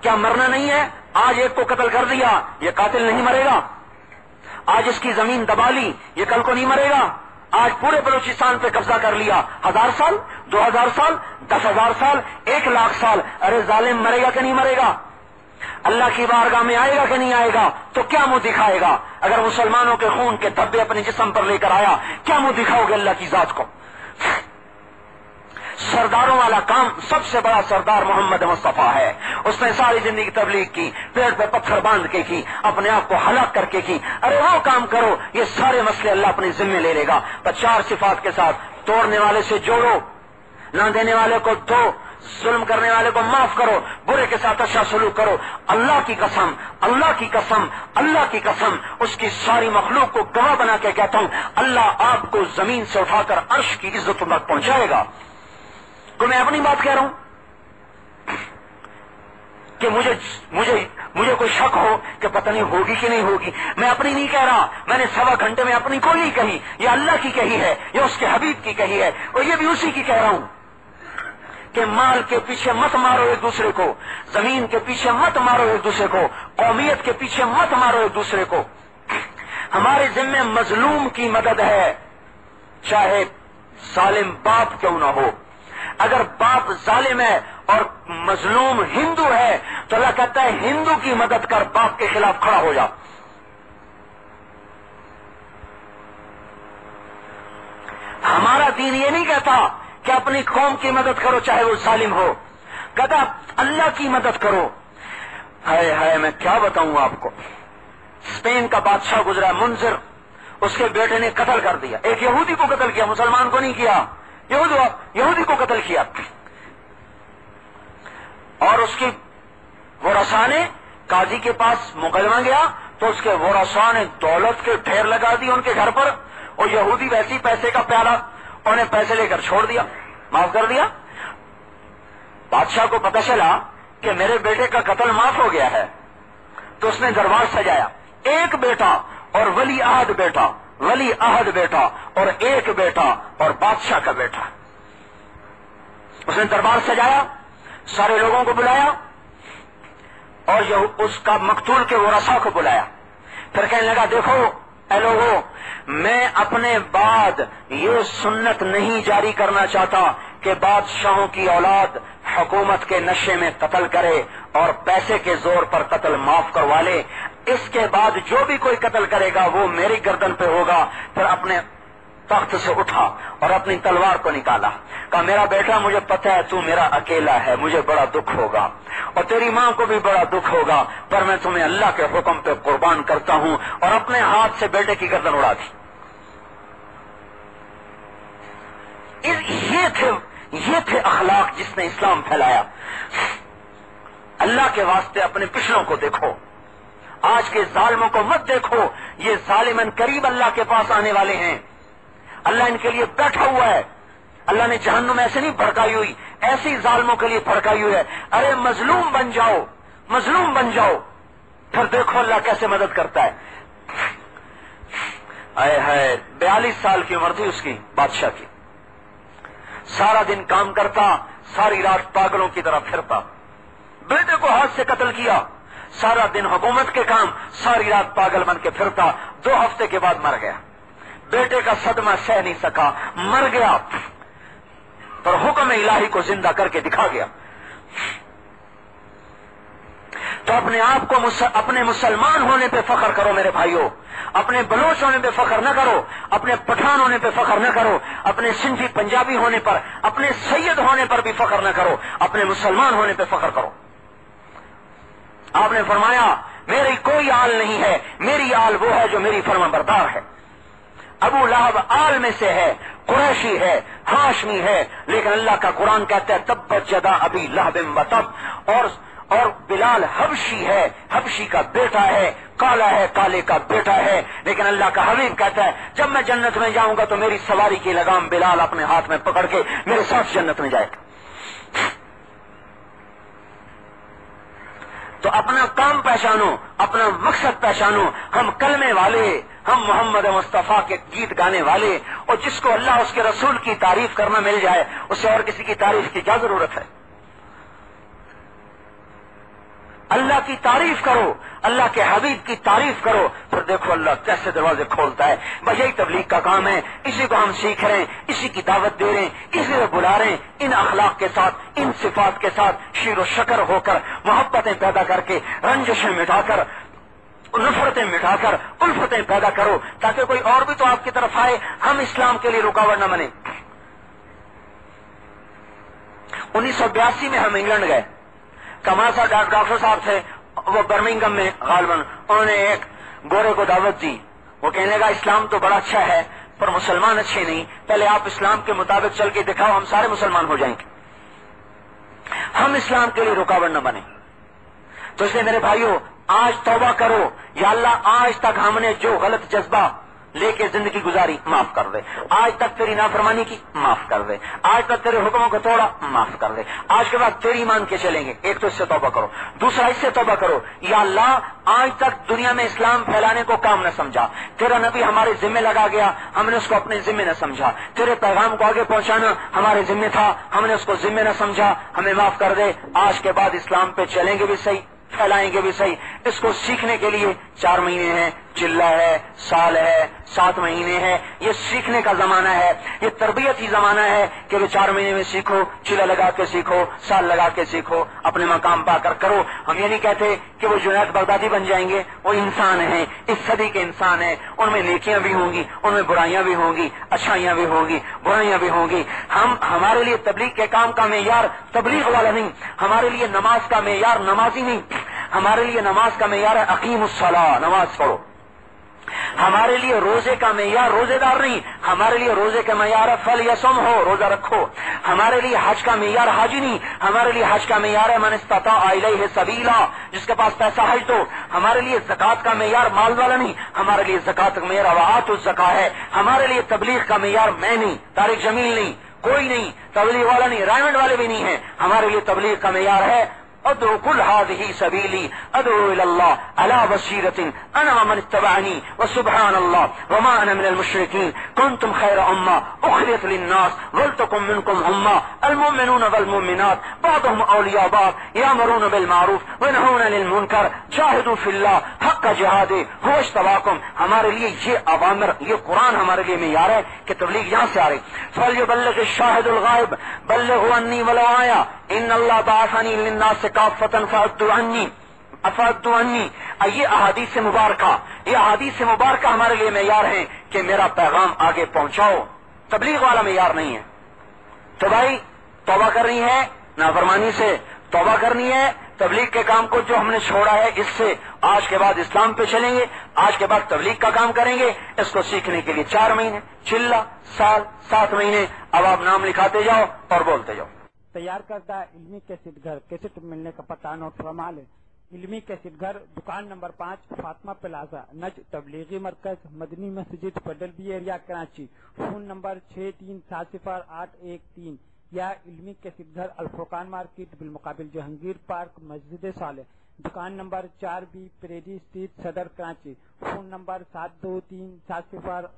کیا مرنا نہیں ہے؟ آج ایک کو قتل کر دیا، یہ قاتل نہیں مرے گا؟ آج اس کی زمین دبا لی، یہ کل کو نہیں مرے گا؟ آج پورے بلوچستان پہ قبضہ کر لیا، 1000 سال، 2000 سال، 10,000 سال، 1,00,000 سال، ارے ظالم مرے گا کہ نہیں مرے گا؟ اللہ کی بارگاہ میں آئے گا کہ نہیں آئے گا؟ تو کیا منہ دکھائے گا؟ اگر مسلمانوں کے خون کے دھبے اپنے جسم پر لے کر آیا، کیا منہ دکھاؤ گے اللہ کی ذات کو؟ سرداروں والا کام سب سے بڑا سردار محمد مصطفیٰ ہے. اس نے ساری زندگی تبلیغ کی، پیڑ پہ پتھر باندھ کے کی، اپنے آپ کو ہلاک کر کے کی. ارے وہ کام کرو، یہ سارے مسئلے اللہ اپنے ذمے لے لے گا. بس 4 صفات کے ساتھ: توڑنے والے سے جوڑو، نہ دینے والے کو دو، ظلم کرنے والے کو معاف کرو، برے کے ساتھ اچھا سلوک کرو. اللہ کی قسم، اللہ کی قسم، اللہ کی قسم، اس کی ساری مخلوق کو گواہ بنا کے کہتا ہوں، اللہ آپ کو زمین سے اٹھا کر عرش کی عزت تک پہنچائے گا. تو میں اپنی بات کہہ رہا ہوں کہ مجھے کوئی شک ہو کہ پتہ نہیں ہوگی کہ نہیں ہوگی. میں اپنی نہیں کہہ رہا، میں نے 1.25 گھنٹے میں اپنی کوئی نہیں کہی، یہ اللہ کی کہی ہے، یہ اس کے حبیب کی کہی ہے، اور یہ بھی اسی کی کہہ رہا ہوں کہ مال کے پیچھے مت مارو ایک دوسرے کو، زمین کے پیچھے مت مارو ایک دوسرے کو، قومیت کے پیچھے مت مارو ایک دوسرے کو. ہمارے ذمے مظلوم کی مدد ہے، چاہے ظالم باپ کیوں نہ ہو. اگر باپ ظالم ہے اور مظلوم ہندو ہے تو اللہ کہتا ہے ہندو کی مدد کر، باپ کے خلاف کھڑا ہو جا. ہمارا دین یہ نہیں کہتا کہ اپنی قوم کی مدد کرو چاہے وہ ظالم ہو، کہتا اللہ کی مدد کرو. ہائے میں کیا بتاؤں آپ کو. اسپین کا بادشاہ گزرا منظر، اس کے بیٹے نے قتل کر دیا. ایک یہودی کو قتل کیا، مسلمان کو نہیں کیا، یہودی کو قتل کیا. اور اس کی ورثاء نے قاضی کے پاس مقدمہ گیا تو اس کے ورثاء نے دولت کے ڈھیر لگا دی ان کے گھر پر، اور یہودی ویسی پیسے کا پیالہ، انہیں پیسے لے کر چھوڑ دیا، معاف کر دیا. بادشاہ کو پتہ چلا کہ میرے بیٹے کا قتل معاف ہو گیا ہے تو اس نے دربار سجایا. ایک بیٹا اور ولی عہد بیٹا، ولی عہد بیٹا اور ایک بیٹا اور بادشاہ کا بیٹا. اس نے دربار سجایا، سارے لوگوں کو بلایا اور اس کا مقتول کے ورثاء کو بلایا. پھر کہنے لگا دیکھو اے لوگو، میں اپنے بعد یہ سنت نہیں جاری کرنا چاہتا کہ بادشاہوں کی اولاد حکومت کے نشے میں قتل کرے اور پیسے کے زور پر قتل معاف کروا لے. اس کے بعد جو بھی کوئی قتل کرے گا وہ میری گردن پہ ہوگا. پھر اپنے تخت سے اٹھا اور اپنی تلوار کو نکالا، کہا میرا بیٹا مجھے پتہ ہے تو میرا اکیلا ہے، مجھے بڑا دکھ ہوگا اور تیری ماں کو بھی بڑا دکھ ہوگا، پر میں تمہیں اللہ کے حکم پہ قربان کرتا ہوں. اور اپنے ہاتھ سے بیٹے کی گردن اڑا دی. یہ تھے اخلاق جس نے اسلام پھیلایا. اللہ کے واسطے اپنے پچھلوں کو دیکھو، آج کے ظالموں کو مت دیکھو. یہ ظالمن قریب اللہ کے پاس آنے والے ہیں، اللہ ان کے لیے بیٹھا ہوا ہے. اللہ نے جہنم ایسے نہیں بھڑکائی ہوئی، ایسی ظالموں کے لیے بھڑکائی ہوئی ہے. ارے مظلوم بن جاؤ، مظلوم بن جاؤ، پھر دیکھو اللہ کیسے مدد کرتا ہے. ہائے 42 سال کی عمر تھی اس کی، بادشاہ کی. سارا دن کام کرتا، ساری رات پاگلوں کی طرح پھرتا. بیٹے کو ہاتھ سے قتل کیا، سارا دن حکومت کے کام، ساری رات پاگل بن کے پھرتا. 2 ہفتے کے بعد مر گیا. بیٹے کا صدمہ سہ نہیں سکا، مر گیا، پر حکم الہی کو زندہ کر کے دکھا گیا. تو اپنے آپ کو اپنے مسلمان ہونے پہ فخر کرو میرے بھائیوں. اپنے بلوچ ہونے پہ فخر نہ کرو، اپنے پٹھان ہونے پہ فخر نہ کرو، اپنے سندھی پنجابی ہونے پر، اپنے سید ہونے پر بھی فخر نہ کرو، اپنے مسلمان ہونے پہ فخر کرو. آپ نے فرمایا میری کوئی آل نہیں ہے، میری آل وہ ہے جو میری فرما بردار ہے. ابو لہب آل میں سے ہے، قریشی ہے، ہاشمی ہے، لیکن اللہ کا قرآن کہتا ہے تبت یدا ابی لہب وتب. اور بلال حبشی ہے، حبشی کا بیٹا ہے، کالا ہے، کالے کا بیٹا ہے، لیکن اللہ کا حبیب کہتا ہے جب میں جنت میں جاؤں گا تو میری سواری کی لگام بلال اپنے ہاتھ میں پکڑ کے میرے ساتھ جنت میں جائے گا. تو اپنا کام پہچانو، اپنا مقصد پہچانو. ہم کلمے والے، ہم محمد مصطفیٰ کے گیت گانے والے، اور جس کو اللہ اس کے رسول کی تعریف کرنا مل جائے اسے اور کسی کی تعریف کی کیا ضرورت ہے. اللہ کی تعریف کرو، اللہ کے حبیب کی تعریف کرو، پھر دیکھو اللہ کیسے دروازے کھولتا ہے۔ بھائی یہی تبلیغ کا کام ہے، اسی کو ہم سیکھ رہے ہیں، اسی کی دعوت دے رہے ہیں، اسی سے بلا رہے ہیں، ان اخلاق کے ساتھ، ان صفات کے ساتھ شیر و شکر ہو کر، محبتیں پیدا کر کے، رنجشیں مٹا کر، نفرتیں مٹا کر الفتیں پیدا کرو، تاکہ کوئی اور بھی تو آپ کی طرف آئے، ہم اسلام کے لیے رکاوٹ نہ بنے۔ 1982 میں ہم انگلینڈ گئے، کمال صاحب ڈاکٹر صاحب تھے، وہ برمنگم میں غالباً، انہوں نے ایک گورے کو دعوت دی، وہ کہنے لگا اسلام تو بڑا اچھا ہے پر مسلمان اچھے نہیں، پہلے آپ اسلام کے مطابق چل کے دکھاؤ، ہم سارے مسلمان ہو جائیں گے، ہم اسلام کے لیے رکاوٹ نہ بنے۔ تو اس لیے میرے بھائیوں آج توبہ کرو، یا اللہ آج تک ہم نے جو غلط جذبہ لے کے زندگی گزاری معاف کر دے، آج تک تیری نافرمانی کی معاف کر دے، آج تک تیرے حکموں کو توڑا معاف کر دے، آج کے بعد تیری مان کے چلیں گے۔ ایک تو اس سے توبہ کرو، دوسرا اس سے توبہ کرو، یا اللہ آج تک دنیا میں اسلام پھیلانے کو کام نہ سمجھا، تیرا نبی ہمارے ذمہ لگا گیا، ہم نے اس کو اپنے ذمہ نہ سمجھا، تیرے پیغام کو آگے پہنچانا ہمارے ذمہ تھا، ہم نے اس کو ذمہ نہ سمجھا، ہمیں معاف کر دے۔ آج کے بعد اسلام پہ چلیں گے بھی صحیح، پھیلائیں گے بھی صحیح۔ اس کو سیکھنے کے لیے 4 مہینے ہیں، چلہ ہے، سال ہے، 7 مہینے ہے، یہ سیکھنے کا زمانہ ہے، یہ تربیتی زمانہ ہے کہ وہ 4 مہینے میں سیکھو، چلہ لگا کے سیکھو، سال لگا کے سیکھو، اپنے مقام پا کر کرو۔ ہم یہ نہیں کہتے کہ وہ جنید بغدادی بن جائیں گے، وہ انسان ہیں، اس صدی کے انسان ہیں، ان میں نیکیاں بھی ہوں گی، ان میں برائیاں بھی ہوں گی، اچھائیاں بھی ہوں گی، برائیاں بھی ہوں گی۔ ہمارے لیے تبلیغ کے کام کا معیار تبلیغ والا نہیں، ہمارے لیے نماز کا معیار نمازی نہیں، ہمارے لیے نماز کا معیار ہے اقیم الصلاۃ، نماز پڑھو۔ ہمارے لیے روزے کا معیار روزے دار نہیں، ہمارے لیے روزے کا معیار ہے فلیصم ہو، روزہ رکھو۔ ہمارے لیے حج کا معیار حاجی نہیں، ہمارے لیے حج کا معیار ہے من استطاع الیہ سبیلا، جس کے پاس پیسہ حج دو۔ ہمارے لیے زکوٰۃ کا معیار مال والا نہیں، ہمارے لیے زکوٰۃ کا معیار وآتوا الزکاۃ ہے۔ ہمارے لیے تبلیغ کا معیار میں نہیں، طارق جمیل نہیں، کوئی نہیں، تبلیغ والا نہیں، رائمنڈ والے بھی نہیں ہیں۔ ہمارے لیے تبلیغ کا معیار ہے ادعو قل هذه سبيلي ادعو الى الله على بصيرة انا ومن اتبعني وسبحان الله وما انا من المشركين كنتم خير امة اخرجت للناس ولتكن منكم امة المؤمنون والمؤمنات بعضهم اولياء بعض يأمرون بالمعروف وينهون عن المنكر جاهدوا في الله حق جهاده هو اجتباكم۔ ہمارے لیے یہ اوامر، یہ قرآن ہمارے لیے معیار ہے کہ تبلیغ یہاں سے آ رہی۔ فَلْيُبَلِّغِ الشَّاهِدُ الْغَائِبَ بَلِّغْهُ عَنِّي وَلَوْ آيَةً إِنَّ اللَّهَ بَعَثَنِي لِلنَّاسِ كَافَّةً فَأَدُّوا عَنِّي۔ یہ احادیث مبارکہ، یہ احادیث مبارکہ ہمارے لیے معیار ہیں کہ میرا پیغام آگے پہنچاؤ، تبلیغ والا معیار نہیں ہے۔ تو بھائی توبہ کرنی ہے نافرمانی سے، توبہ کرنی ہے تبلیغ کے کام کو جو ہم نے چھوڑا ہے اس سے، آج کے بعد اسلام پہ چلیں گے، آج کے بعد تبلیغ کا کام کریں گے۔ اس کو سیکھنے کے لیے 4 مہینے، چلہ، سال، 7 مہینے، اب آپ نام لکھاتے جاؤ اور بولتے جاؤ۔ تیار کردہ علمی کیسٹ گھر، کیسٹ ملنے کا پتہ نوٹ فرما لیں۔ علمی کیسٹ گھر، دکان نمبر 5، فاطمہ پلازا، نج تبلیغی مرکز، مدنی مسجد، federal be area, Karachi. Phone number 63700813 یا علمی کیسٹ گھر، الفرقان مارکیٹ بالمقابل جہانگیر پارک، مسجد صالح، دکان نمبر 4B، پریڈی اسٹریٹ، صدر، کراچی۔ Phone number 723708